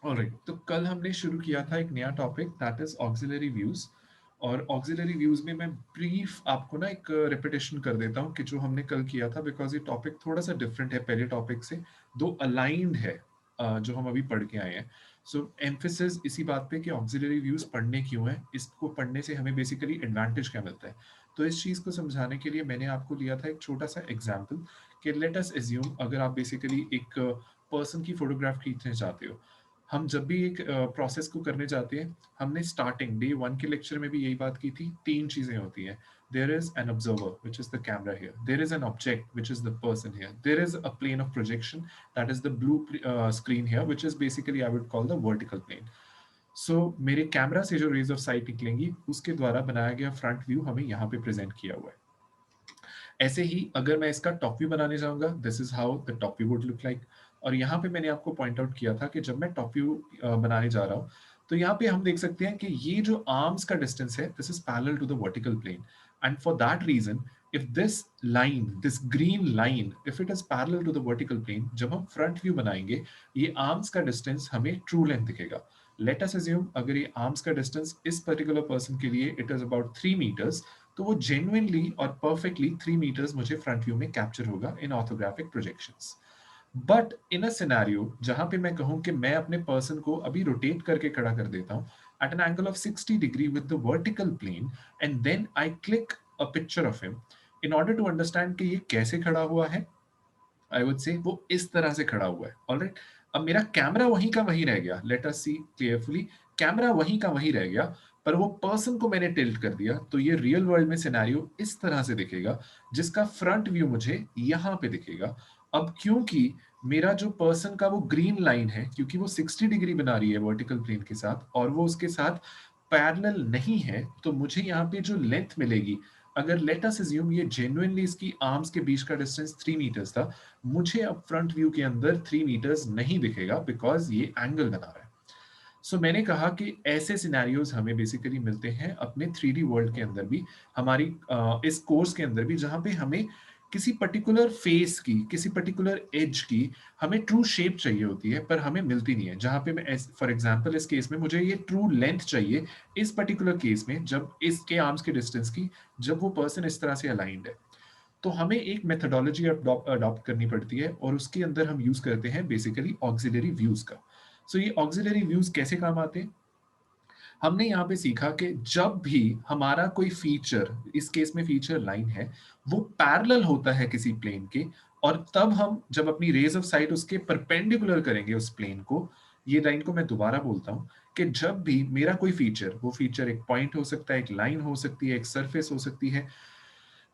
Alright, तो कल हमने शुरू किया था एक नया topic, that is auxiliary views. और ऑक्सिलरी व्यूज में मैं ब्रीफ आपको ना एक रिपीटेशन कर देता हूँ कि जो हमने कल किया था, बिकॉज ये टॉपिक थोड़ा सा डिफरेंट है पहले टॉपिक से, दो अलाइंड है जो हम अभी पढ़ के आए हैं। सो एम्फेसिस इसी बात पे कि ऑक्सिलरी व्यूज पढ़ने क्यों है, इसको पढ़ने से हमें बेसिकली एडवांटेज क्या मिलता है। तो इस चीज को समझाने के लिए मैंने आपको लिया था एक छोटा सा एग्जाम्पल कि लेट अस एज्यूम, अगर आप बेसिकली एक पर्सन की फोटोग्राफ खींचने चाहते हो। हम जब भी एक प्रोसेस को करने जाते हैं, हमने स्टार्टिंग डे वन के लेक्चर में भी यही बात की थी, तीन चीजें होती हैं। There is an observer which is the camera here, there is an object which is the person here, there is a plane of projection, that is the blue screen here which is basically I would call the vertical plane. So मेरे camera से जो raise of site निकलेंगी उसके द्वारा बनाया गया front view हमें यहाँ पे प्रेजेंट किया हुआ है। ऐसे ही अगर मैं इसका टॉप व्यू बनाने जाऊंगा, this is how the top view would look like. और यहाँ पे मैंने आपको पॉइंट आउट किया था कि जब मैं टॉप व्यू बनाने जा रहा हूँ, तो यहाँ पे हम देख सकते हैं कि ये जो आर्म्स का डिस्टेंस है, this is parallel to the vertical plane. And for that reason, if this line, this green line, if it is parallel to the vertical plane, जब हम फ्रंट व्यू बनाएंगे, ये आर्म्स का डिस्टेंस हमें true length दिखेगा। Let us assume, अगर ये arms का डिस्टेंस इस पर्टिकुलर पर्सन के लिए इट इज अबाउट 3 मीटर्स, तो वो जेन्युइनली और परफेक्टली 3 मीटर्स मुझे फ्रंट व्यू में कैप्चर होगा in orthographic projections. But in a scenario जहां पे मैं कहूं कि मैं अपने पर्सन को अभी रोटेट करके खड़ा कर देता हूं at an angle of 60 degree with the vertical plane, and then I click a picture of him, in order to understand कि ये कैसे खड़ा हुआ है, आई वुड से वो इस तरह से खड़ा हुआ है। ऑलराइट, अब मेरा कैमरा वहीं का वहीं रह गया, let us see carefully. Camera वहीं का वहीं रह गया, पर वो पर्सन को मैंने टिल्ट कर दिया, तो ये रियल वर्ल्ड में सिनेरियो इस तरह से दिखेगा, जिसका फ्रंट व्यू मुझे यहां पे दिखेगा। अब क्योंकि मेरा जो पर्सन का वो ग्रीन लाइन है, क्योंकि वो 60 डिग्री बना रही है वर्टिकल प्लेन के साथ और वो उसके साथ पैरेलल नहीं है, तो मुझे यहाँ पे जो लेंथ मिलेगी, अगर लेट अस अज्यूम ये जेन्युइनली इसकी आर्म्स के बीच का डिस्टेंस 3 मीटर्स था, मुझे अब फ्रंट व्यू के अंदर 3 मीटर्स नहीं दिखेगा, बिकॉज ये एंगल बना रहा है। सो मैंने कहा कि ऐसे सिनेरियोज हमें बेसिकली मिलते हैं अपने 3D वर्ल्ड के अंदर भी, हमारी इस कोर्स के अंदर भी, जहां पे हमें किसी पर्टिकुलर फेस की, किसी पर्टिकुलर एज की हमें ट्रू शेप चाहिए होती है, पर हमें मिलती नहीं है। जहां पे मैं फॉर एग्जांपल इस केस में मुझे ये ट्रू लेंथ चाहिए, इस पर्टिकुलर केस में जब इसके आर्म्स के डिस्टेंस की, जब वो पर्सन इस तरह से अलाइंड है, तो हमें एक मेथोडोलॉजी अडॉप्ट करनी पड़ती है और उसके अंदर हम यूज करते हैं बेसिकली ऑक्सिलरी व्यूज का। सो ये ऑक्सिलरी व्यूज कैसे काम आते हैं, हमने यहाँ पे सीखा कि जब भी हमारा कोई फीचर, इस केस में फीचर लाइन है, वो पैरेलल होता है किसी प्लेन के, और तब हम जब अपनी रेज ऑफ साइट उसके परपेंडिकुलर करेंगे उस प्लेन को, ये लाइन को मैं दोबारा बोलता हूं कि जब भी मेरा कोई फीचर, वो फीचर एक पॉइंट हो सकता है, एक लाइन हो सकती है, एक सरफेस हो सकती है,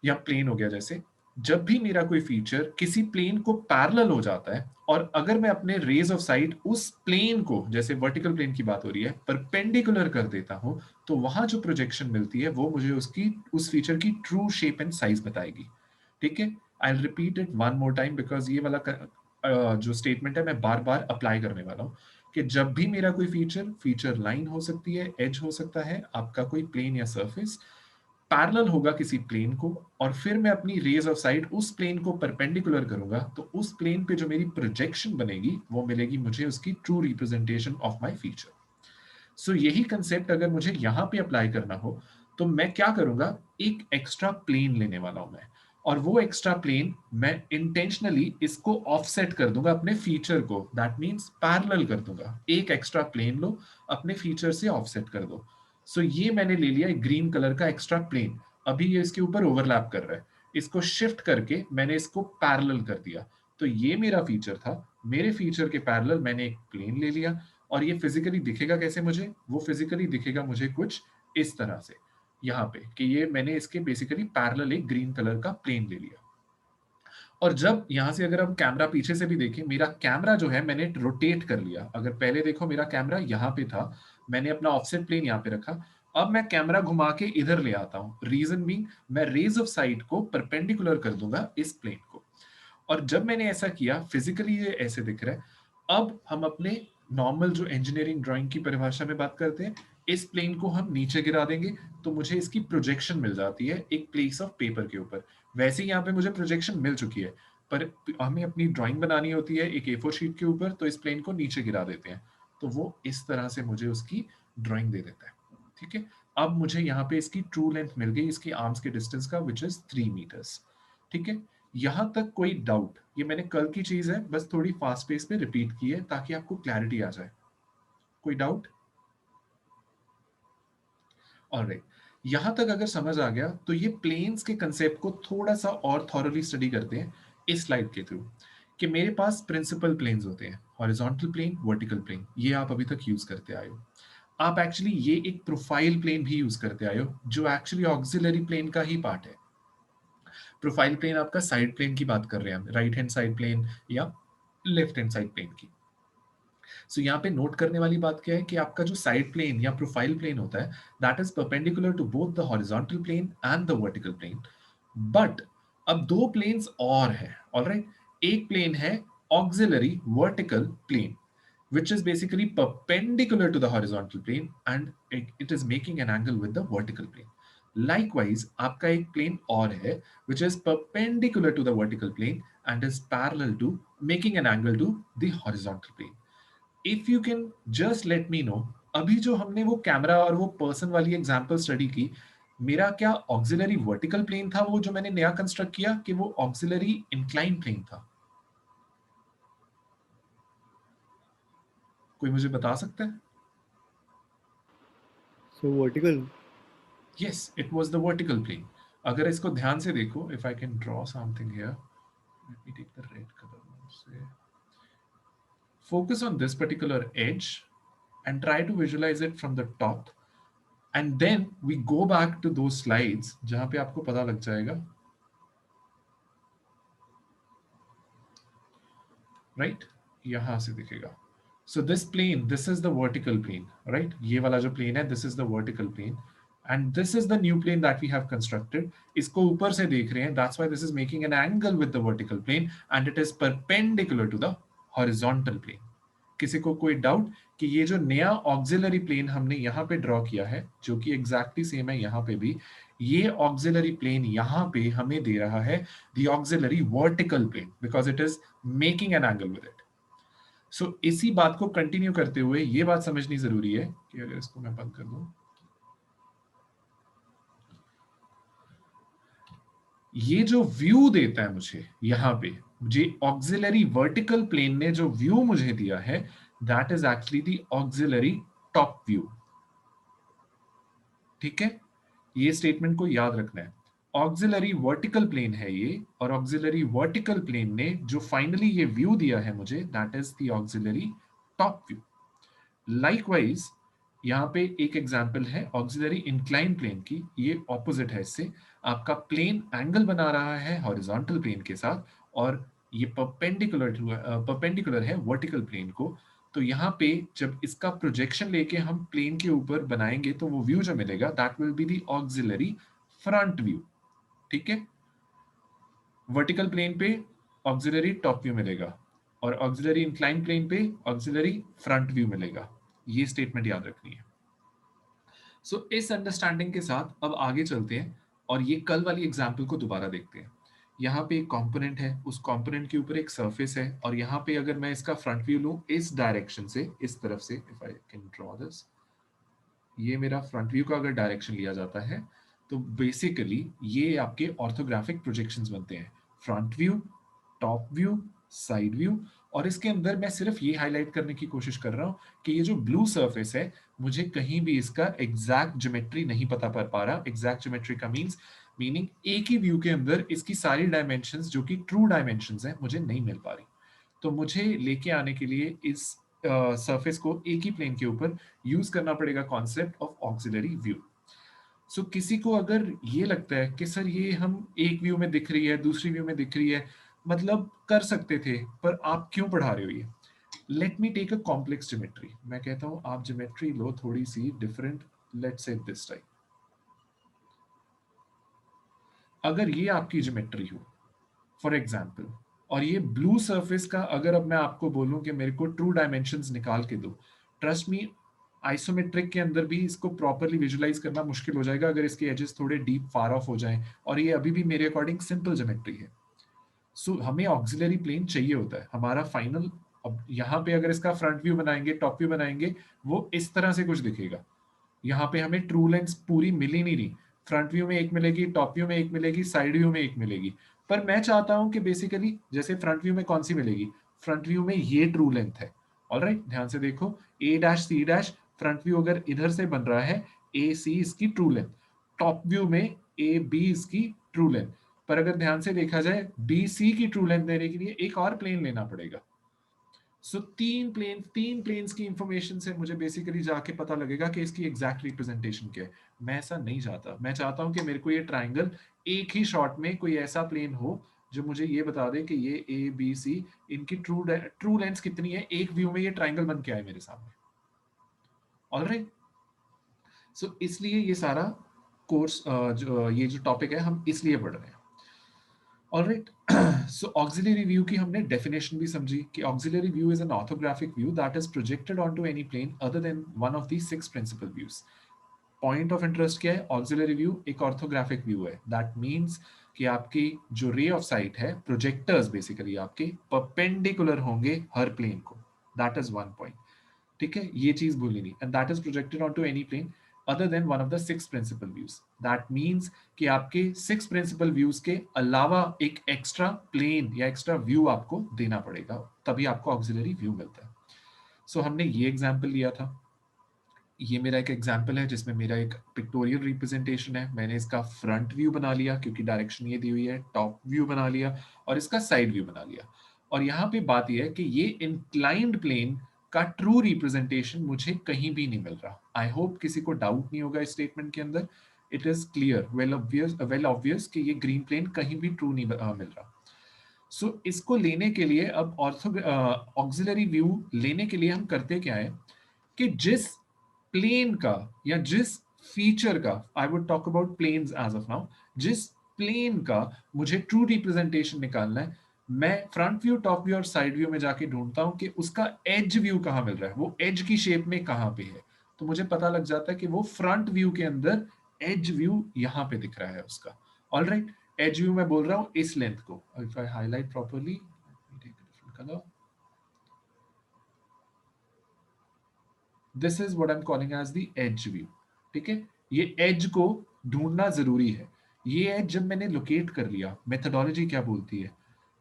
या प्लेन हो गया जैसे, जब भी मेरा कोई फीचर किसी प्लेन को पैरेलल हो जाता है, और अगर मैं अपने रेज ऑफ साइट उस प्लेन को, जैसे वर्टिकल प्लेन की बात हो रही है, परपेंडिकुलर कर देता हूं, तो वहां जो प्रोजेक्शन मिलती है वो मुझे उसकी, उस फीचर की ट्रू शेप एंड साइज बताएगी। ठीक है, I repeat it one more time, because ये वाला जो स्टेटमेंट है मैं बार बार अप्लाई करने वाला हूं, कि जब भी मेरा कोई फीचर, फीचर लाइन हो सकती है, एज हो सकता है, आपका कोई प्लेन या सरफेस पैरेलल होगा किसी प्लेन को, और फिर मैं अपनी रेज ऑफ साइट उस प्लेन को परपेंडिकुलर करूंगा, तो उस प्लेन पे जो मेरी प्रोजेक्शन बनेगी वो मिलेगी मुझे उसकी true representation of my feature. So यही कंसेप्ट अगर मुझे यहां पे अप्लाई करना हो, तो मैं क्या करूंगा, एक एक्स्ट्रा प्लेन लेने वाला हूं मैं, और वो एक्स्ट्रा प्लेन मैं इंटेंशनली इसको ऑफसेट कर दूंगा अपने फीचर को, दैट मींस पैरेलल कर दूंगा। एक एक्स्ट्रा प्लेन लो, अपने फीचर से ऑफसेट कर दो। सो ये मैंने ले लिया एक ग्रीन कलर का एक्स्ट्रा प्लेन, अभी ये इसके ऊपर ओवरलैप कर रहा है, इसको शिफ्ट करके मैंने इसको पैरेलल कर दिया। तो ये मेरा फीचर था, मेरे फीचर के पैरेलल मैंने एक प्लेन ले लिया, और ये फिजिकली दिखेगा कैसे मुझे, वो फिजिकली दिखेगा मुझे कुछ इस तरह से, यहाँ पे कि ये मैंने इसके बेसिकली पैरेलल एक ग्रीन कलर का प्लेन ले लिया। और जब यहां से अगर हम कैमरा पीछे से भी देखें, मेरा कैमरा जो है मैंने रोटेट कर लिया, अगर पहले देखो मेरा कैमरा यहाँ पे था, मैंने अपना ऑफसेट प्लेन यहाँ पे रखा, अब मैं कैमरा घुमा के इधर ले आता हूं, रीजन बीइंग मैं रेज ऑफ साइट को परपेंडिकुलर कर दूंगा इस प्लेन को। और जब मैंने ऐसा किया, फिजिकली ये ऐसे दिख रहा है। अब हम अपने नॉर्मल जो इंजीनियरिंग ड्राइंग की परिभाषा में बात करते हैं, इस प्लेन को हम नीचे गिरा देंगे, तो मुझे इसकी प्रोजेक्शन मिल जाती है एक प्लेस ऑफ पेपर के ऊपर। वैसे ही यहाँ पे मुझे प्रोजेक्शन मिल चुकी है, पर हमें अपनी ड्राइंग बनानी होती है एक A4 शीट के ऊपर, तो इस प्लेन को नीचे गिरा देते हैं। तो वो इस तरह से मुझे उसकी ड्राइंग दे देता है। ठीक है, अब मुझे यहाँ पे इसकी ट्रू लेंथ मिल गई इसकी आर्म्स के डिस्टेंस का, विच इज 3 मीटर्स। ठीक है, यहां तक कोई डाउट? ये मैंने कल की चीज है, बस थोड़ी फास्ट पेस पे रिपीट की है ताकि आपको क्लैरिटी आ जाए। कोई डाउट? ऑलराइट, यहां तक अगर समझ आ गया तो ये प्लेन्स के कंसेप्ट को थोड़ा सा और थॉरली स्टडी करते हैं इस स्लाइड के थ्रू। कि मेरे पास प्रिंसिपल प्लेन्स होते हैं, हॉरिजॉन्टल प्लेन, वर्टिकल प्लेन, ये आप अभी तक यूज करते आए हो। आप एक्चुअली ये एक प्रोफाइल प्लेन भी यूज करते आए हो, जो एक्चुअली ऑक्सिलरी प्लेन का ही पार्ट है। प्रोफाइल प्लेन आपका साइड प्लेन की बात कर रहे हैं हम, राइट हैंड साइड प्लेन या लेफ्ट हैंड साइड प्लेन की। सो यहाँ पे नोट करने वाली बात क्या है कि आपका जो साइड प्लेन या प्रोफाइल प्लेन होता है, that is perpendicular to both the horizontal plane and the vertical plane. But अब दो प्लेन्स और है, ऑलराइट। एक प्लेन है auxiliary vertical plane, which is basically perpendicular to the horizontal plane and it is making an angle with the vertical plane. Likewise, आपका एक plane और है which is perpendicular to the vertical plane and is parallel to making an angle to the horizontal plane. If you can just let me know, अभी जो हमने वो camera और वो पर्सन वाली एग्जांपल स्टडी की, मेरा क्या ऑक्सिलरी वर्टिकल प्लेन था वो जो मैंने नया कंस्ट्रक्ट किया, कि वो ऑक्सिलरी इंक्लाइन प्लेन था? कोई मुझे बता सकता है? So vertical. Yes, it was the vertical plane. अगर इसको ध्यान से देखो, if I can draw something here, let me take the red color one. Say, focus on this particular edge and try to visualize it from the top. And then we go back to those slides जहां पे आपको पता लग जाएगा, right? यहां से दिखेगा. So this plane, this is the vertical plane, right? ये वाला जो plane है, this is the vertical plane. And this is the new plane that we have constructed. इसको ऊपर से देख रहे हैं, that's why this is making an angle with the vertical plane and it is perpendicular to the horizontal plane. किसी को कोई doubt कि ये जो नया ऑक्सिलरी प्लेन हमने यहाँ पे ड्रॉ किया है, जो कि एग्जैक्टली सेम है यहाँ पे भी, ये ऑक्सिलरी प्लेन यहाँ पे हमें दे रहा है the auxiliary vertical plane because it is making an angle with it. So इसी बात को कंटिन्यू करते हुए ये बात समझनी जरूरी है कि अगर इसको मैं बंद कर दूं, ये जो व्यू देता है मुझे यहाँ पे, मुझे ऑक्सिलरी वर्टिकल प्लेन ने जो व्यू मुझे दिया है, that is actually the auxiliary top view. ठीक है, ये स्टेटमेंट को याद रखना है। ऑक्सिलरी वर्टिकल प्लेन है ये, और ऑक्सिलरी वर्टिकल प्लेन ने जो फाइनली ये व्यू दिया है मुझे, that is the auxiliary top view. Likewise यहाँ पे एक एग्जांपल है ऑक्सिलरी इंक्लाइन प्लेन की, ये ऑपोजिट है इससे। आपका प्लेन एंगल बना रहा है हॉरिजॉन्टल प्लेन के साथ, और ये परपेंडिकुलर है वर्टिकल प्लेन को। तो यहाँ पे जब इसका प्रोजेक्शन लेके हम प्लेन के ऊपर बनाएंगे तो वो व्यू जो मिलेगा, that will be the auxiliary front view. ठीक है, वर्टिकल प्लेन पे ऑक्सिलरी टॉप व्यू मिलेगा और ऑक्सिलरी इंक्लाइन प्लेन पे ऑक्सिलरी फ्रंट व्यू मिलेगा। ये स्टेटमेंट याद रखनी है। सो इस अंडरस्टैंडिंग के साथ अब आगे चलते हैं और ये कल वाली एग्जांपल को दोबारा देखते हैं। यहाँ पे एक कंपोनेंट है, उस कंपोनेंट के ऊपर एक सरफेस है, और यहाँ पे अगर मैं इसका फ्रंट व्यू लूं इस डायरेक्शन से, इस तरफ से, if I can draw this, ये मेरा फ्रंट व्यू का अगर डायरेक्शन लिया जाता है, तो बेसिकली ये आपके ऑर्थोग्राफिक प्रोजेक्शंस बनते हैं। Front view, top view, side view. और इसके अंदर मैं सिर्फ ये हाईलाइट करने की कोशिश कर रहा हूं कि ये जो ब्लू सरफेस है, मुझे कहीं भी इसका एग्जैक्ट ज्योमेट्री नहीं पता कर पा रहा। एग्जैक्ट ज्योमेट्री का मीनिंग एक ही व्यू के अंदर इसकी सारी डायमेंशंस जो कि ट्रू डायमेंशंस हैं मुझे नहीं मिल पा रही। तो मुझे लेके आने के लिए इस सरफेस को एक ही प्लेन के ऊपर यूज करना पड़ेगा कॉन्सेप्ट ऑफ ऑक्सिलरी व्यू। सो किसी को अगर ये लगता है कि सर ये हम एक व्यू में दिख रही है, दूसरी व्यू में दिख रही है, मतलब कर सकते थे, पर आप क्यों पढ़ा रहे हो ये? Let me take a complex geometry. मैं कहता हूं आप ज्योमेट्री लो थोड़ी सी different, let's say this type. अगर ये आपकी ज्योमेट्री हो फॉर एग्जाम्पल, और ये ब्लू सरफेस का अगर अब मैं आपको बोलूं कि मेरे को ट्रू डायमेंशंस निकाल के दो, ट्रस्ट मी, आइसोमेट्रिक के अंदर भी इसको प्रॉपरली विजुलाइज करना मुश्किल हो जाएगा अगर इसके एजेस थोड़े डीप फार ऑफ हो जाएं, और ये अभी भी मेरे अकॉर्डिंग सिंपल ज्योमेट्री है। सो हमें ऑक्सिलरी प्लेन चाहिए होता है, हमारा फाइनल अब यहाँ पे अगर इसका फ्रंट व्यू बनाएंगे, टॉप व्यू बनाएंगे, वो इस तरह से कुछ दिखेगा। यहाँ पे हमें ट्रू लेंथ पूरी मिल ही नहीं रही। फ्रंट व्यू में एक मिलेगी, टॉप व्यू में एक मिलेगी, साइड व्यू में एक मिलेगी। पर मैं चाहता हूं कि बेसिकली जैसे फ्रंट व्यू में कौन सी मिलेगी, फ्रंट व्यू में ये ट्रू लेंथ है। ऑलराइट, ध्यान से देखो, A dash C dash, front view अगर इधर से बन रहा है, ए सी इसकी ट्रू लेंथ, टॉप व्यू में ए बी इसकी ट्रू लेंथ। पर अगर ध्यान से देखा जाए, बी सी की ट्रू लेंथ देने के लिए एक और प्लेन लेना पड़ेगा। सो तीन प्लेन्स की इंफॉर्मेशन से मुझे बेसिकली जाके पता लगेगा कि इसकी एग्जैक्ट रिप्रेजेंटेशन क्या है। मैं ऐसा नहीं चाहता, मैं चाहता हूं कि मेरे को ये ट्राइंगल एक ही शॉट में कोई ऐसा प्लेन हो जो मुझे ये बता दे कि ये ए बी सी, इनकी ट्रू लेंथ कितनी है, एक व्यू में ये ट्राइंगल बन के आए मेरे सामने। ऑलराइट, सो इसलिए ये सारा कोर्स, ये जो टॉपिक है हम इसलिए पढ़ रहे हैं। ऑलराइट, सो ऑक्सिलरी व्यू की हमने डेफिनेशन भी समझी कि auxiliary view is an orthographic view that is projected onto any plane other then one of the 6 principal views. Point of interest क्या है, ऑक्सिलरी व्यू एक ऑर्थोग्राफिक व्यू है। दैट मीन्स कि आपकी जो रे ऑफ साइट है, projectors basically आपके perpendicular होंगे हर प्लेन को। That is one point. ठीक है, ये चीज भूली नहीं। And that is projected on to any plane other then one of the 6 principal views. That means कि आपके 6 प्रिंसिपल व्यूज के अलावा एक एक्स्ट्रा प्लेन या एक्स्ट्रा व्यू आपको देना पड़ेगा, तभी आपको ऑक्सिलरी व्यू मिलता है। सो हमने ये एग्जाम्पल लिया था। ये मेरा एक एग्जाम्पल है जिसमें मेरा एक पिक्टोरियल रिप्रेजेंटेशन है। मैंने इसका फ्रंट व्यू बना लिया क्योंकि डायरेक्शन ये दी हुई है, टॉप व्यू बना लिया और इसका साइड व्यू बना लिया। और यहाँ पे बात यह है कि ये इंक्लाइंड प्लेन का ट्रू रिप्रेजेंटेशन मुझे कहीं भी नहीं मिल रहा। आई होप किसी को डाउट नहीं होगा इस स्टेटमेंट के अंदर। It is clear, well obvious कि ये ग्रीन प्लेन कहीं भी ट्रू नहीं मिल रहा। सो इसको लेने के लिए अब ऑक्सिलरी व्यू लेने के लिए हम करते क्या है कि जिस प्लेन का या जिस फीचर का, I would talk about planes as of now, जिस प्लेन का मुझे ट्रू रिप्रेजेंटेशन निकालना है, मैं फ्रंट व्यू, टॉप व्यू और साइड व्यू में जाके ढूंढता हूं कि उसका एज व्यू कहां मिल रहा है, वो एज की शेप में कहां पे है। तो मुझे पता लग जाता है कि वो फ्रंट व्यू के अंदर एज व्यू यहां पे दिख रहा है उसका। ऑल राइट, एज व्यू मैं बोल रहा हूं इस लेंथ को। If I highlight properly, take a different colour, this is what I am calling as the edge view. ठीक है, ये एज को ढूंढना जरूरी है। ये एज जब मैंने लोकेट कर लिया, मेथडोलॉजी क्या बोलती है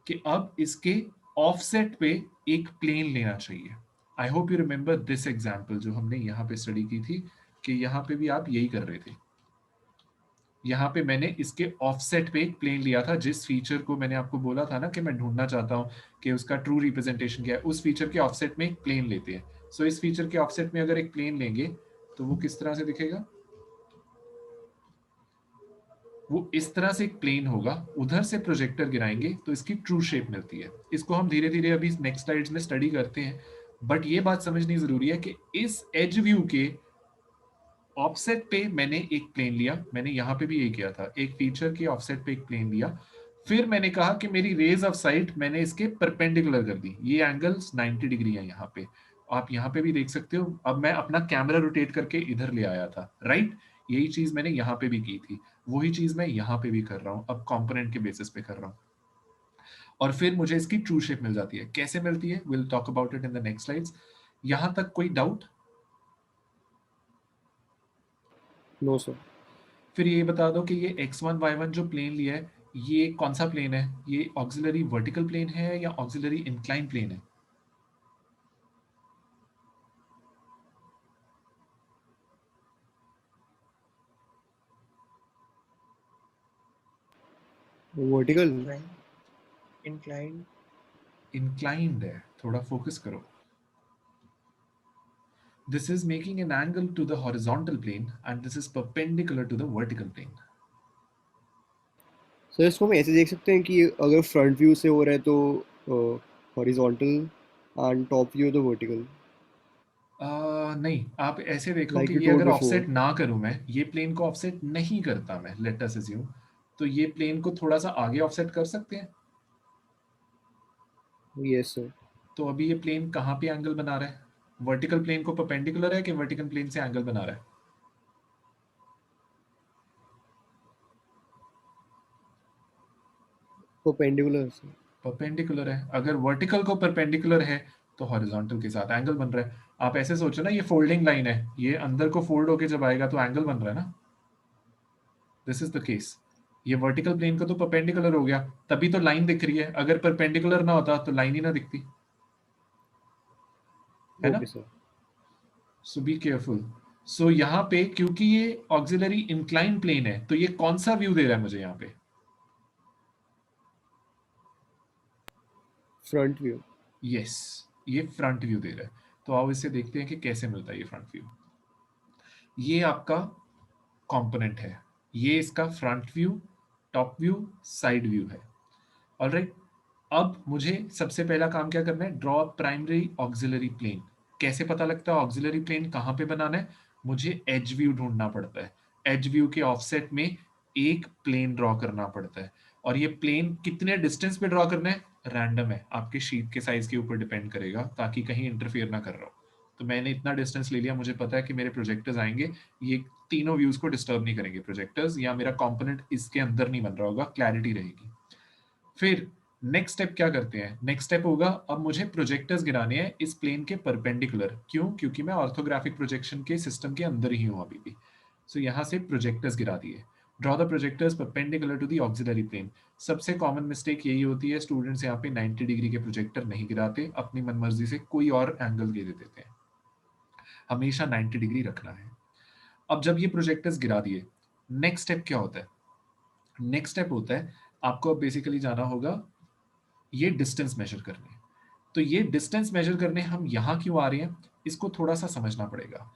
कि अब इसके ऑफसेट पे एक प्लेन लेना चाहिए। I hope you remember this example जो हमने यहाँ पे स्टडी की थी, कि यहाँ पे भी आप यही कर रहे थे। यहाँ पे मैंने इसके ऑफसेट पे एक प्लेन लिया था, जिस फीचर को मैंने आपको बोला था ना कि मैं ढूंढना चाहता हूँ कि उसका ट्रू रिप्रेजेंटेशन क्या है, उस फीचर के ऑफसेट में एक प्लेन लेते हैं। सो इस फीचर के ऑफसेट में अगर एक प्लेन लेंगे तो वो किस तरह से दिखेगा, वो इस तरह से एक प्लेन होगा। उधर से प्रोजेक्टर गिराएंगे तो इसकी ट्रू शेप मिलती है। इसको हम धीरे धीरे अभी नेक्स्ट स्लाइड्स में स्टडी करते हैं। बट ये बात समझनी जरूरी है कि इस एज व्यू के ऑफसेट पे मैंने एक प्लेन लिया। मैंने यहाँ पे भी ये किया था, एक फीचर के ऑफसेट पे एक प्लेन लिया। फिर मैंने कहा कि मेरी रेज ऑफ साइट मैंने इसके परपेंडिकुलर कर दी। ये एंगल्स 90 डिग्री है यहाँ पे, आप यहाँ पे भी देख सकते हो। अब मैं अपना कैमरा रोटेट करके इधर ले आया था, राइट। यही चीज मैंने यहाँ पे भी की थी, वही चीज मैं यहाँ पे भी कर रहा हूँ, अब कंपोनेंट के बेसिस पे कर रहा हूँ। और फिर मुझे इसकी ट्रू शेप मिल जाती है। कैसे मिलती है, will talk about it in the next slides. यहाँ तक कोई डाउट? No sir. फिर ये बता दो कि ये x1 y1 जो प्लेन लिया है, ये कौन सा प्लेन है? ये ऑक्सिलरी वर्टिकल प्लेन है या ऑक्सिलरी इंक्लाइन प्लेन है? वर्टिकल। inclined inclined इंक्लाइंड है, थोड़ा फोकस करो। This is making an angle to the horizontal plane and this is perpendicular to the vertical plane. Sir इसको हम ऐसे देख सकते हैं कि अगर फ्रंट व्यू से हो रहा है तो हॉरिजॉन्टल एंड टॉप व्यू तो वर्टिकल, नहीं, आप ऐसे देखो लाइक कि यू ये टोल्ड अगर बिफोर। ऑफसेट ना करूं, मैं ये प्लेन को ऑफसेट नहीं करता, मैं लेट अस अज्यूम, तो ये प्लेन को थोड़ा सा आगे ऑफसेट कर सकते हैं। Yes sir. तो अभी ये प्लेन कहाँ पे एंगल बना रहा है? वर्टिकल प्लेन को परपेंडिकुलर है कि वर्टिकल प्लेन से एंगल बना रहा है? Perpendicular sir. परपेंडिकुलर है। अगर वर्टिकल को परपेंडिकुलर है तो हॉरिजॉन्टल के साथ एंगल बन रहा है। आप ऐसे सोचो ना, ये फोल्डिंग लाइन है, ये अंदर को फोल्ड होके जब आएगा तो एंगल बन रहा है ना, दिस इज द केस। ये वर्टिकल प्लेन को तो परपेंडिकुलर हो गया, तभी तो लाइन दिख रही है, अगर परपेंडिकुलर ना होता तो लाइन ही ना दिखती, है ना। Okay sir. So be careful. So यहाँ पे क्योंकि ये ऑक्सिलरी इंक्लाइन प्लेन है, तो ये कौन सा व्यू दे रहा है मुझे यहाँ पे? Front view. यस, ये फ्रंट व्यू दे रहा है। तो आओ इससे देखते हैं कि कैसे मिलता है ये फ्रंट व्यू। ये आपका कंपोनेंट है, ये इसका front view, top view, side view है। ऑलराइट, अब मुझे सबसे पहला काम क्या करना है? Draw primary auxiliary plane. कैसे पता लगता है ऑक्सिलरी प्लेन कहां पे बनाना है? मुझे एज व्यू ढूंढना पड़ता है। एज व्यू के ऑफसेट में एक प्लेन ड्रॉ करना पड़ता है, और ये प्लेन कितने डिस्टेंस पे ड्रॉ करना है? रैंडम है, आपके शीट के साइज के ऊपर डिपेंड करेगा, ताकि कहीं इंटरफियर ना कर रहा हो। तो मैंने इतना डिस्टेंस ले लिया, मुझे पता है कि मेरे प्रोजेक्टर्स आएंगे, ये तीनों व्यूज को डिस्टर्ब नहीं करेंगे प्रोजेक्टर्स, या मेरा कंपोनेंट इसके अंदर नहीं बन रहा होगा, क्लैरिटी रहेगी। फिर नेक्स्ट स्टेप क्या करते हैं? नेक्स्ट स्टेप होगा, अब मुझे प्रोजेक्टर्स गिराने हैं इस प्लेन के परपेंडिकुलर। क्यों? क्योंकि मैं ऑर्थोग्राफिक प्रोजेक्शन के सिस्टम के अंदर ही हूं अभी भी। सो यहां से प्रोजेक्टर्स गिरा दिए। Draw the projectors perpendicular to the auxiliary plane. सबसे कॉमन मिस्टेक यही होती है, स्टूडेंट्स यहाँ पे 90 डिग्री के प्रोजेक्टर नहीं गिराते, अपनी मनमर्जी से कोई और एंगल दे देते हैं। हमेशा 90 डिग्री रखना है। अब जब ये प्रोजेक्टर्स गिरा दिए, नेक्स्ट स्टेप क्या होता है? नेक्स्ट स्टेप होता है, आपको अब बेसिकली जाना होगा ये डिस्टेंस मेजर करने। तो ये डिस्टेंस मेजर करने हम यहां क्यों आ रहे हैं, इसको थोड़ा सा समझना पड़ेगा।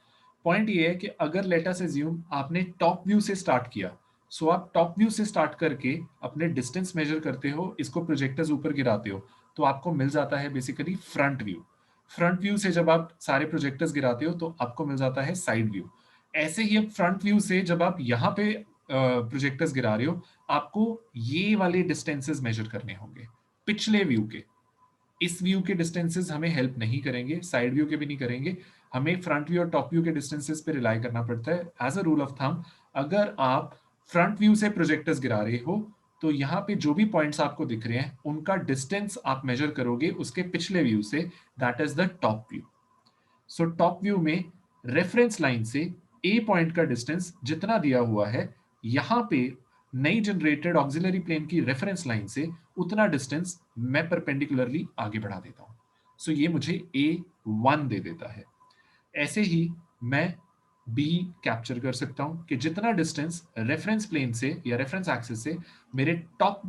पॉइंट ये है कि अगर लेट अस अज्यूम आपने टॉप व्यू से स्टार्ट किया, सो आप टॉप व्यू से स्टार्ट करके अपने डिस्टेंस मेजर करते हो, इसको प्रोजेक्टर्स ऊपर गिराते हो, तो आपको मिल जाता है basically front view. Front view से जब आप सारे प्रोजेक्टर्स गिराते हो तो आपको मिल जाता है साइड व्यू। ऐसे ही अब फ्रंट व्यू से जब आप यहाँ पे प्रोजेक्टर्स गिरा रहे हो, आपको ये वाले डिस्टेंसेस मेजर करने होंगे पिछले व्यू के। इस व्यू के डिस्टेंसेस हमें हेल्प नहीं करेंगे, साइड व्यू के भी नहीं करेंगे, हमें फ्रंट व्यू और टॉप व्यू के डिस्टेंसेस पे रिलाई करना पड़ता है। As a rule of thumb, अगर आप फ्रंट व्यू से प्रोजेक्टर्स गिरा रहे हो, तो यहाँ पे जो भी पॉइंट्स आपको दिख रहे हैं उनका डिस्टेंस आप मेजर करोगे उसके पिछले व्यू से, that is the top view. So top view में रेफरेंस लाइन से ए पॉइंट का डिस्टेंस जितना दिया हुआ है, यहां पे नई जनरेटेड ऑक्सिलरी प्लेन की रेफरेंस लाइन से उतना डिस्टेंस मैं परपेंडिकुलरली आगे बढ़ा देता हूं। सो ये मुझे A1 दे देता है। ऐसे ही मैं बी कैप्चर कर सकता हूं कि जितना डिस्टेंस रेफरेंस प्लेन से या रेफरेंस एक्सिस से मेरे टॉप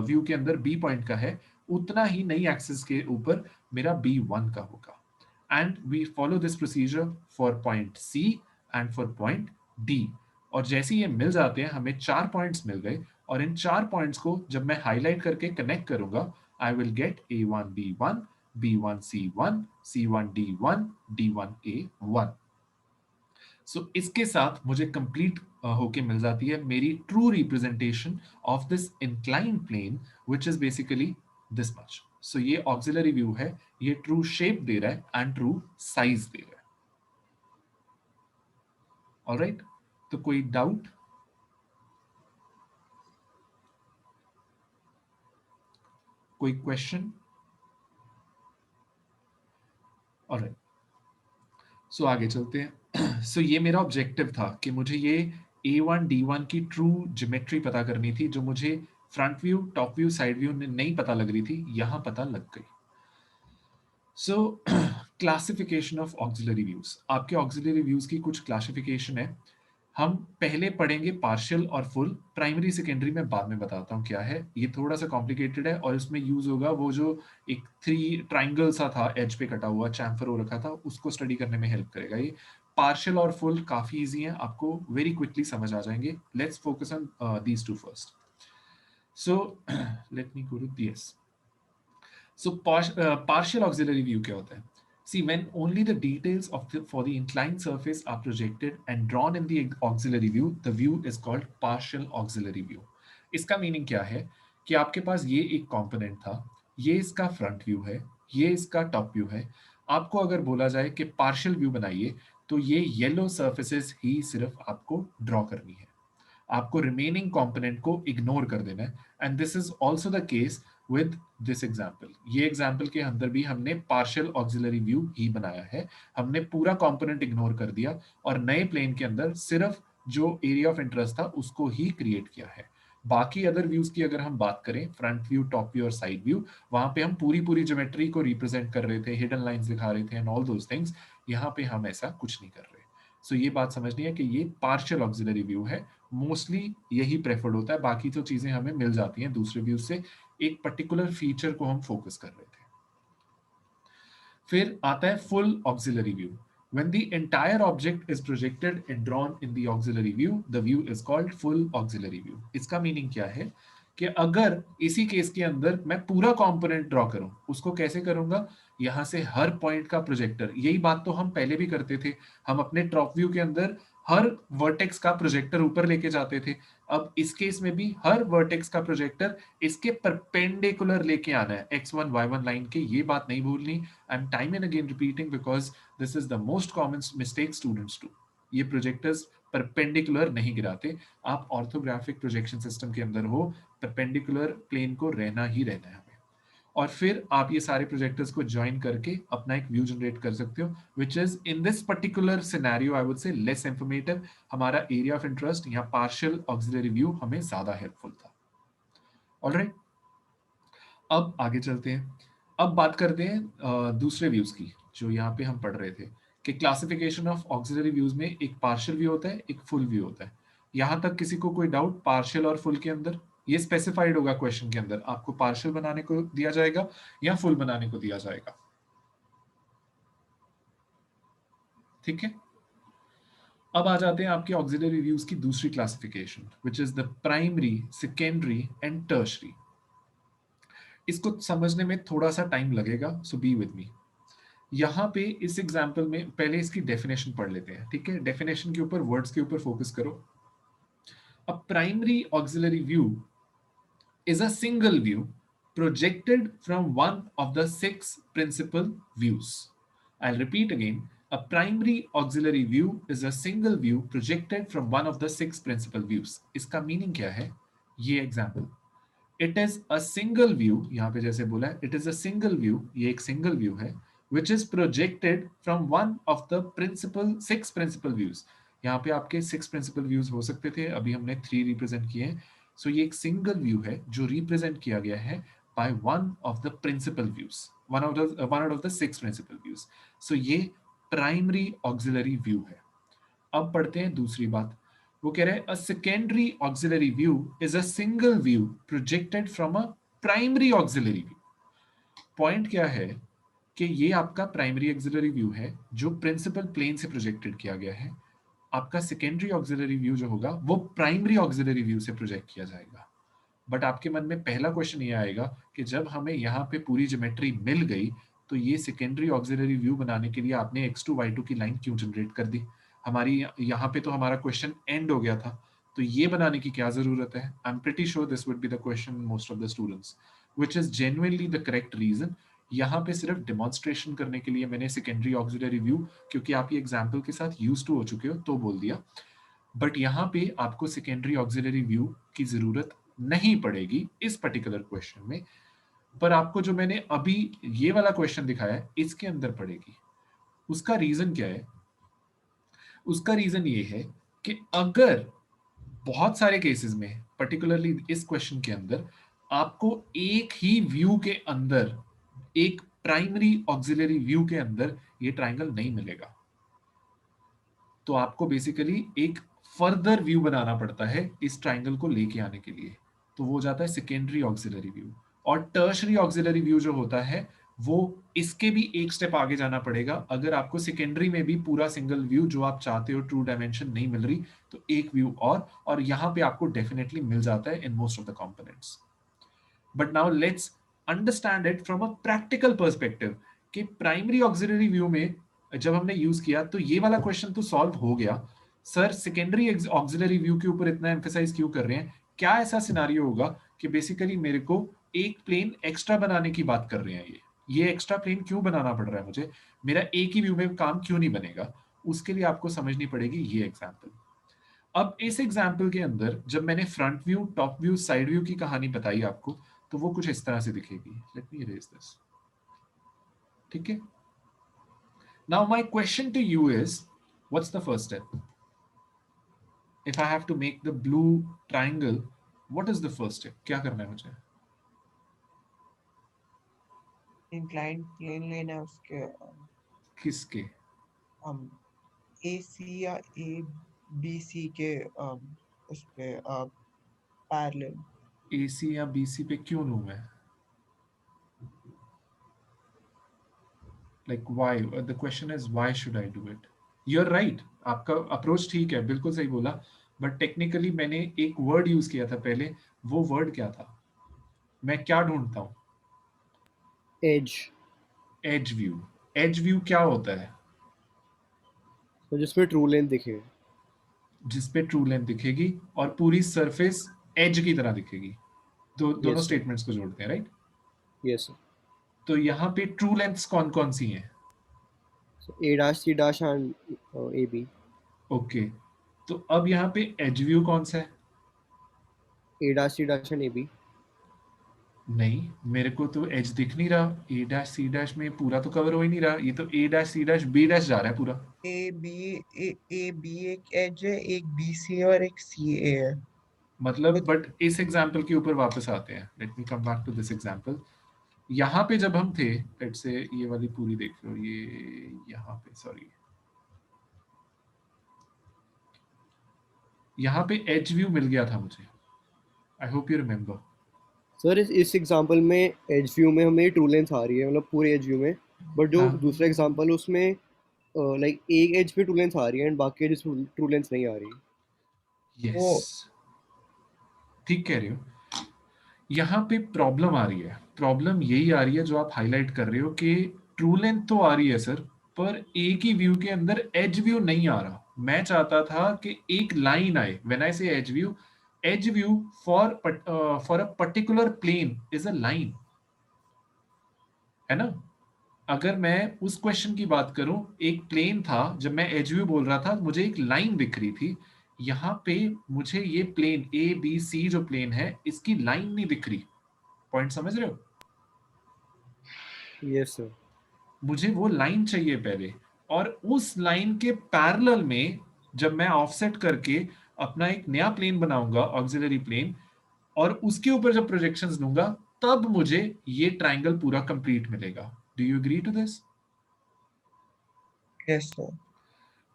व्यू के अंदर बी पॉइंट का है, उतना ही नई एक्सिस के ऊपर मेरा B1 का होगा। And we follow this procedure for point C and for point D. और जैसे ये मिल जाते हैं, हमें 4 पॉइंट्स मिल गए, और इन 4 पॉइंट्स को जब मैं हाईलाइट करके कनेक्ट करूंगा, I will get A1 B1, B1 C1, C1 D1, D1 A1। सो इसके साथ मुझे कंप्लीट होके मिल जाती है मेरी true representation of this incline plane, which is basically this much. So ये ऑक्सिलरी व्यू है, ये ट्रू शेप दे रहा है एंड ट्रू साइज दे रहा है। ऑलराइट, तो कोई डाउट? कोई क्वेश्चन? ऑलराइट, सो आगे चलते हैं। सो ये मेरा ऑब्जेक्टिव था कि मुझे ये A1 D1 की ट्रू ज्योमेट्री पता करनी थी, जो मुझे front view, top view, side view नहीं पता लग रही थी, यहां पता लग गई। सो क्लासिफिकेशन ऑफ ऑक्सिलरी व्यूज। आपके ऑक्सिलरी व्यूज की कुछ क्लासिफिकेशन है। हम पहले पढ़ेंगे पार्शियल और फुल, प्राइमरी सेकेंडरी में बाद में बताता हूँ क्या है। ये थोड़ा सा कॉम्प्लिकेटेड है, और इसमें यूज होगा वो जो एक 3 ट्राइंगल सा था एज पे कटा हुआ, चैम्फर हो रखा था, उसको स्टडी करने में हेल्प करेगा ये। पार्शियल और फुल काफी इजी है, आपको वेरी क्विकली समझ आ जाएंगे। Let's focus on these two first. So let me go to this. So partial auxiliary view क्या होता है? See, when only the details for the inclined surface are projected and drawn in the auxiliary view, the view is called partial auxiliary view. इसका meaning क्या है कि आपके पास ये एक कंपोनेंट था, ये इसका फ्रंट व्यू है, ये इसका टॉप व्यू है। आपको अगर बोला जाए कि पार्शियल व्यू बनाइए, तो ये येलो सर्फेसेस ही सिर्फ आपको ड्रॉ करनी है, आपको रिमेनिंग कंपोनेंट को इग्नोर कर देना है। And this is also the case with this example. ये एग्जाम्पल के अंदर भी हमने पार्शियल ऑक्सिलरी व्यू ही बनाया है, हमने पूरा कंपोनेंट इग्नोर कर दिया और नए प्लेन के अंदर सिर्फ जो एरिया ऑफ इंटरेस्ट था उसको ही क्रिएट किया है। बाकी अदर व्यूज की अगर हम बात करें, फ्रंट व्यू, टॉप व्यू और साइड व्यू, वहां पे हम पूरी पूरी ज्योमेट्री को रिप्रेजेंट कर रहे थे, हिडन लाइंस दिखा रहे थे एंड ऑल दोज थिंग्स। यहाँ पे हम ऐसा कुछ नहीं कर रहे। सो ये बात समझनी है कि ये पार्शियल ऑक्सिलरी व्यू है, मोस्टली यही प्रेफर्ड होता है, बाकी तो चीजें हमें मिल जाती हैं दूसरे व्यू से, एक पर्टिकुलर फीचर को हम फोकस कर रहे थे। फिर आता है full auxiliary view. When the entire object is projected and drawn in the auxiliary view, the view is called full auxiliary view. इसका मीनिंग क्या है कि अगर इसी केस के अंदर मैं पूरा कंपोनेंट ड्रॉ करूं, उसको कैसे करूंगा, यहां से हर पॉइंट का प्रोजेक्टर, यही बात तो हम पहले भी करते थे, हम अपने टॉप व्यू के अंदर हर वर्टेक्स का प्रोजेक्टर ऊपर लेके जाते थे। अब इस केस में भी हर वर्टेक्स का प्रोजेक्टर इसके परपेंडिकुलर लेके आना है, x1 y1 लाइन के, ये बात नहीं भूलनी। I am time and again repeating because this is the most common mistake students do. ये प्रोजेक्टर्स परपेंडिकुलर नहीं गिराते, आप ऑर्थोग्राफिक प्रोजेक्शन सिस्टम के अंदर हो, परपेंडिकुलर प्लेन को रहना ही रहना है हमें। और फिर आप ये सारे प्रोजेक्टर्स को ज्वाइन करके अपना एक व्यू जनरेट कर सकते हो, which is in this particular scenario I would say less informative. हमारा एरिया ऑफ इंटरेस्ट या पार्शियल ऑक्सिलरी व्यू हमें ज्यादा हेल्पफुल था। ऑलराइट, अब आगे चलते हैं। अब बात करते हैं दूसरे व्यूज की, जो यहाँ पे हम पढ़ रहे थे कि क्लासिफिकेशन ऑफ ऑक्सिलरी व्यूज में एक पार्शियल व्यू होता है, एक फुल व्यू होता है। यहां तक किसी को कोई डाउट पार्शियल और फुल के अंदर? ये स्पेसिफाइड होगा क्वेश्चन के अंदर, आपको पार्शियल बनाने को दिया जाएगा या फुल बनाने को दिया जाएगा। ठीक है, अब आ जाते हैं आपके ऑक्सिलरी व्यूज की दूसरी classification, which is the primary, secondary and tertiary. इसको समझने में थोड़ा सा टाइम लगेगा, सो बी विद मी। यहाँ पे इस एग्जाम्पल में पहले इसकी डेफिनेशन पढ़ लेते हैं, ठीक है? डेफिनेशन के ऊपर, वर्ड्स के ऊपर फोकस करो। A primary auxiliary view is a single view projected from one of the six principal views. I'll repeat again. A primary auxiliary view is a single view projected from one of the six principal views. इसका meaning क्या है? ये example, it is a single view, यहाँ पे जैसे बोला है it is a single view, ये एक सिंगल व्यू है, which is projected from one of the principal six principal views. यहाँ पे आपके सिक्स प्रिंसिपल व्यूज हो सकते थे, अभी हमने थ्री रिप्रेजेंट किए हैं। सो ये एक सिंगल व्यू है जो रिप्रेजेंट किया गया है by one of the principal views, one out of the six principal views. So ये प्राइमरी ऑक्सिलरी व्यू है। अब पढ़ते हैं दूसरी बात। वो कह रहे हैं a secondary auxiliary view is a single view projected from a primary auxiliary view. Point क्या है कि ये आपका प्राइमरी ऑक्सिलरी व्यू है जो प्रिंसिपल प्लेन से प्रोजेक्टेड किया गया है। आपका सेकेंडरी ऑक्सिलरी व्यू जो होगा वो प्राइमरी ऑक्सिलरी व्यू से प्रोजेक्ट किया जाएगा। बट आपके मन में पहला क्वेश्चन ये आएगा कि जब हमें यहाँ पे पूरी ज्योमेट्री मिल गई तो ये सेकेंडरी ऑक्सिलरी व्यू बनाने के लिए आपने x2 y2 की लाइन क्यों जनरेट कर दी? हमारी यहाँ पे तो हमारा क्वेश्चन एंड हो गया था, तो ये बनाने की क्या जरूरत है? I am pretty sure this would be the question most of the students, which is genuinely the correct reason. यहाँ पे सिर्फ डेमोन्स्ट्रेशन करने के लिए मैंने सेकेंडरी ऑक्सिलरी व्यू, क्योंकि आप ये एग्जाम्पल के साथ यूज टू हो चुके हो तो बोल दिया, बट यहाँ पे आपको सेकेंडरी ऑक्सिलरी व्यू की जरूरत नहीं पड़ेगी इस पर्टिकुलर क्वेश्चन में, पर आपको जो मैंने अभी ये वाला क्वेश्चन दिखाया है इसके अंदर पड़ेगी। उसका रीजन क्या है? उसका रीजन ये है कि अगर बहुत सारे केसेस में, पर्टिकुलरली इस क्वेश्चन के अंदर, आपको एक ही व्यू के अंदर, एक प्राइमरी ऑक्सिलरी व्यू के अंदर ये ट्राइंगल नहीं मिलेगा, तो आपको बेसिकली एक फर्दर व्यू बनाना पड़ता है इस ट्राइंगल को लेके आने के लिए, तो वो जाता है सेकेंडरी ऑक्सिलरी व्यू। और टर्शरी ऑक्सिलरी व्यू जो होता है वो इसके भी एक स्टेप आगे जाना पड़ेगा। अगर आपको सेकेंडरी में भी पूरा सिंगल व्यू जो आप चाहते हो, ट्रू डायमेंशन नहीं मिल रही, तो एक व्यू और यहां पे आपको डेफिनेटली मिल जाता है in most of the components. But now let's understand it from a practical perspective कि प्राइमरी ऑक्सिलरी व्यू में जब हमने यूज किया तो ये वाला क्वेश्चन तो सॉल्व हो गया, सर सेकेंडरी ऑक्सिलरी व्यू के ऊपर इतना एम्फेसाइज क्यों कर रहे हैं? क्या ऐसा सिनारियो होगा कि बेसिकली मेरे को एक प्लेन एक्स्ट्रा बनाने की बात कर रहे हैं, ये एक्स्ट्रा प्लेन क्यों बनाना पड़ रहा है मुझे? मेरा एक ही व्यू में काम क्यों नहीं बनेगा? उसके लिए आपको समझनी पड़ेगी ये एग्जाम्पल। अब इस एग्जाम्पल के अंदर जब मैंने front view, top view, side view की कहानी बताई आपको, तो वो कुछ इस तरह से दिखेगी. Let me erase this. ठीक है. Now my question to you is, what's the first step? If I have to make the blue triangle, what is the first step? क्या करना है मुझे? इंक्लाइंड प्लेन लेना है उसके किसके? ए सी या ए बी सी के उस पे पैरेलल. AC या BC पे क्यों लूं मैं? Like why? The question is why should I do it? You're right. आपका अप्रोच ठीक है, बिल्कुल सही बोला. बट टेक्निकली मैंने एक वर्ड यूज किया था पहले. वो वर्ड क्या था? मैं क्या ढूंढता हूँ? Edge. Edge view. Edge view क्या होता है? तो जिसमें ट्रू लेंथ दिखे. जिसपे ट्रू लेंथ दिखेगी और पूरी सरफेस एज की तरह दिखेगी. दोनों यस सर. स्टेटमेंट्स को जोड़ते हैं, राइट? Yes sir. तो यहाँ पे ट्रू लेंथ्स कौन कौन सी हैं? So A dash, C dash and AB. Okay. तो अब यहाँ पे एज व्यू कौन सा है? A dash, C dash and AB. नहीं, मेरे को तो एज दिख नहीं रहा. ए डैश सी डैश में पूरा तो कवर हो ही नहीं रहा. ये तो A dash C dash B dash जा रहा है पूरा. ए बी एक एज है, एक बी सी और एक सी ए है. मतलब With बट इस एग्जाम्पल के ऊपर वापस आते हैं. Let me come back to this example. यहाँ पे जब हम थे, लेट से ये वाली पूरी देख लो. ये यहाँ पे, सॉरी, यहाँ पे एज व्यू मिल गया था मुझे. I hope you remember. Sir इस एग्जांपल में एज व्यू में हमें ट्रू लेंथ आ रही है, मतलब पूरे एज व्यू में. बट जो हाँ. दूसरा एग्जांपल है उसमें लाइक एक एज पे ट्रू लेंथ आ रही है एंड बाकी एज ट्रू लेंथ नहीं आ रही. यस, वो ठीक कह रहे हो. यहाँ पे प्रॉब्लम आ रही है. प्रॉब्लम यही आ रही है जो आप हाईलाइट कर रहे हो कि ट्रू लेंथ तो आ रही है सर, पर एक ही व्यू के अंदर एज व्यू नहीं आ रहा. मैं चाहता था कि एक लाइन आए. When I say edge view for a particular plane is a line, है ना? अगर मैं उस क्वेश्चन की बात करूं, एक प्लेन था, जब मैं एज व्यू बोल रहा था मुझे एक लाइन दिख रही थी. यहाँ पे मुझे ये प्लेन ए बी सी जो प्लेन है इसकी लाइन नहीं दिख रही. पॉइंट समझ रहे हो? Yes sir. मुझे वो लाइन चाहिए पहले. और उस लाइन के पैरेलल में जब मैं ऑफसेट करके अपना एक नया प्लेन बनाऊंगा, ऑक्सिलरी प्लेन, और उसके ऊपर जब प्रोजेक्शंस लूंगा, तब मुझे ये ट्राइंगल पूरा कंप्लीट मिलेगा. Do you agree to this? Yes sir.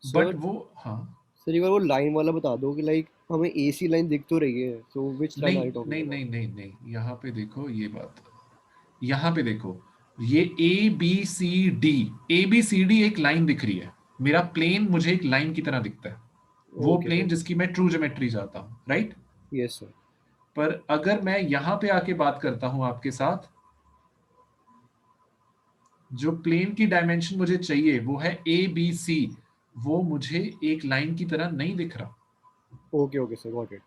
But sir वो, हाँ. सर एक बार वो लाइन वाला बता दो कि लाइक हमें AC लाइन दिख तो रही है, सो विच लाइन आर नहीं यू टॉकिंग नहीं अबाउट? नहीं नहीं नहीं, यहाँ पे देखो ये बात. यहाँ पे देखो, ये A B C D, A B C D एक लाइन दिख रही है. मेरा प्लेन मुझे एक लाइन की तरह दिखता है. वो ओके प्लेन सर. जिसकी मैं ट्रू ज्योमेट्री चाहता हूँ, राइट? Yes sir. पर अगर मैं यहां पे आके बात करता हूं आपके साथ, जो प्लेन की डायमेंशन मुझे चाहिए वो है ए बी सी, वो मुझे एक लाइन की तरह नहीं दिख रहा. Okay okay sir, got it.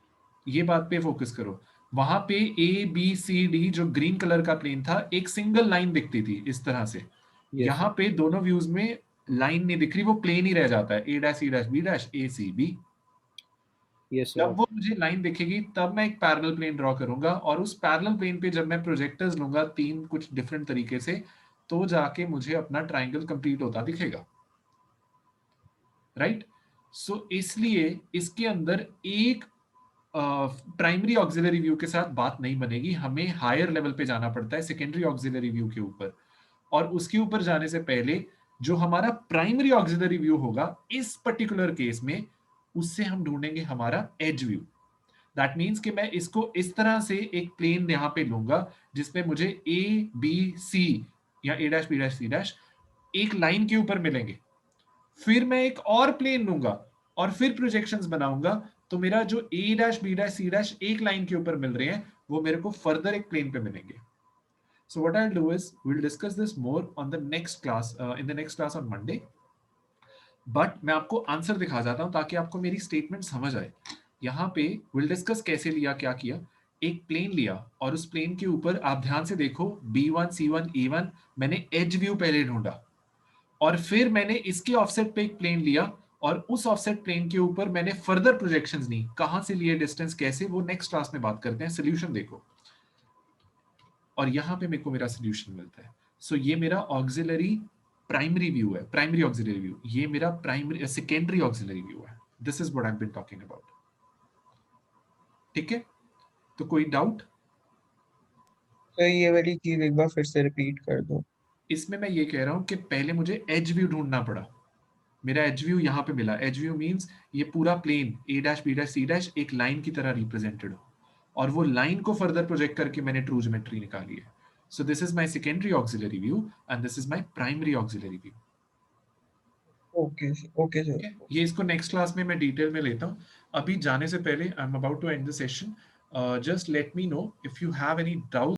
ये बात पे फोकस करो. वहां पे ए बी सी डी जो ग्रीन कलर का प्लेन था, एक सिंगल लाइन दिखती थी इस तरह से. यस यहाँ सर. पे दोनों व्यूज में लाइन नहीं दिख रही, वो प्लेन ही रह जाता है. A dash C dash B dash A C B. Yes sir, जब गॉट वो इट. मुझे लाइन दिखेगी तब मैं एक पैरेलल प्लेन ड्रॉ करूंगा, और उस पैरेलल प्लेन पे जब मैं प्रोजेक्टर्स लूंगा तीन कुछ डिफरेंट तरीके से, तो जाके मुझे अपना ट्राइंगल कंप्लीट होता दिखेगा. राइट? सो इसलिए इसके अंदर एक प्राइमरी ऑक्सिलरी व्यू के साथ बात नहीं बनेगी. हमें हायर लेवल पे जाना पड़ता है, सेकेंडरी ऑक्सिलरी व्यू के ऊपर. और उसके ऊपर जाने से पहले जो हमारा प्राइमरी ऑक्सिलरी व्यू होगा इस पर्टिकुलर केस में, उससे हम ढूंढेंगे हमारा एज व्यू. दैट मीन्स कि मैं इसको इस तरह से एक प्लेन यहां पे लूंगा जिसमें मुझे ए बी सी या A dash B dash C dash एक लाइन के ऊपर मिलेंगे. फिर मैं एक और प्लेन लूंगा और फिर प्रोजेक्शंस बनाऊंगा, तो मेरा जो A dash B dash C dash एक लाइन के ऊपर मिल रहे हैं, वो मेरे को फर्दर एक प्लेन पे मिलेंगे. So what I'll do is we'll discuss this more on the next class, in the next class on Monday. But मैं आपको आंसर दिखा जाता हूं ताकि आपको मेरी स्टेटमेंट समझ आए. यहाँ पे विल डिस्कस कैसे लिया, क्या किया. एक प्लेन लिया और उस प्लेन के ऊपर आप ध्यान से देखो B1 C1 E1, मैंने एज व्यू पहले ढूंढा, और फिर मैंने इसके ऑफसेट पे एक प्लेन लिया और उस ऑफसेट प्लेन के ऊपर मैंने फर्दर प्रोजेक्शंस ली. कहां से लिए, डिस्टेंस कैसे, वो नेक्स्ट क्लास में बात करते हैं. सोल्यूशन देखो. और यहाँ पे मेरे को मेरा सोल्यूशन मिलता है। सो ये मेरा ऑक्सिलरी प्राइमरी व्यू है, प्राइमरी ऑक्सिलरी व्यू। ये मेरा प्राइमरी सेकेंडरी ऑक्सिलरी व्यू है। This is what I have been talking about. ठीक है, तो कोई डाउट? तो ये वाली चीज एक बार फिर से रिपीट कर दो। इसमें मैं ये कह रहा हूं कि पहले मुझे एज व्यू ढूंढना पड़ा। मेरा एज व्यू यहाँ पे मिला। एज व्यू मीन्स ये पूरा plane A dash B dash C dash एक लाइन की तरह रिप्रेजेंटेड हो, और वो लाइन को फर्दर प्रोजेक्ट करके मैंने ट्रू ज्योमेट्री निकाली है। So this is my secondary auxiliary view and this is my primary auxiliary view. Okay okay sir. ये इसको नेक्स्ट क्लास में मैं डिटेल में लेता हूँ। अभी जाने से पहले I am about to end the session. Just let me know if you have any doubt.